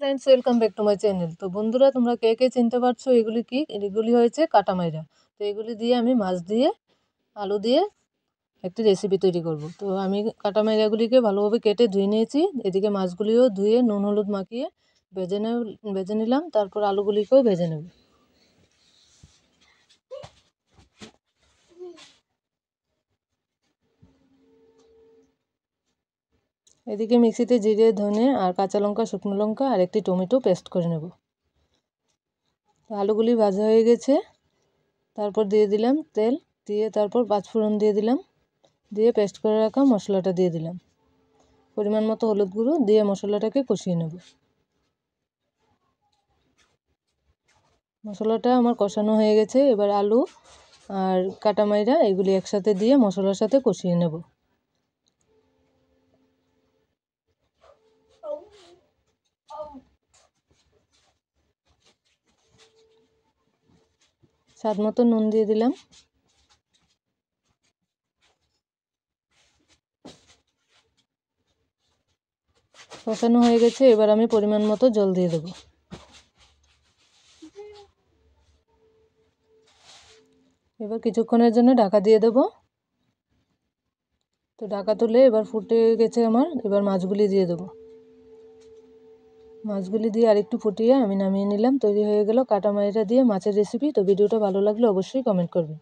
Friends, welcome back to my channel. তো বন্ধুরা, তোমরা কে কে চিনতে পারছো এগুলি কি? এগুলি হয়েছে কাটামাইরা। তো এগুলি দিয়ে আমি মাছ দিয়ে আলু দিয়ে একটি রেসিপি তৈরি করব। তো আমি কাটামাইরাগুলিকে ভালোভাবে কেটে ধুয়ে নিয়েছি। এদিকে মাছগুলিও ধুয়ে নুন হলুদ মাখিয়ে ভেজে নিলাম। তারপর আলুগুলিকেও ভেজে নেব। এদিকে মিক্সিতে জিরে ধনে আর কাঁচা লঙ্কা শুকনো লঙ্কা আর একটি টমেটো পেস্ট করে নেব। আলুগুলি ভাজা হয়ে গেছে। তারপর দিয়ে দিলাম তেল, দিয়ে তারপর পাঁচফোড়ন দিয়ে দিলাম, দিয়ে পেস্ট করে রাখা মশলাটা দিয়ে দিলাম। পরিমাণ মতো হলুদ গুঁড়ো দিয়ে মশলাটাকে কষিয়ে নেব। মশলাটা আমার কষানো হয়ে গেছে। এবার আলু আর কাটামাইরা এগুলি একসাথে দিয়ে মশলার সাথে কষিয়ে নেব। স্বাদ মতো নুন দিয়ে দিলাম। কষানো হয়ে গেছে। এবার আমি পরিমাণ মতো জল দিয়ে দেব। এবার কিছুক্ষণের জন্য ঢাকা দিয়ে দেব। তো ঢাকা তুলে এবার ফুটে গেছে আমার। এবার মাছগুলি দিয়ে দেব। মাছগুলি দিয়ে আরেকটু ফুটিয়ে আমি নামিয়ে নিলাম। তৈরি হয়ে গেল কাটামাইরা দিয়ে মাছের রেসিপি। তো ভিডিওটা ভালো লাগলে অবশ্যই কমেন্ট করবেন।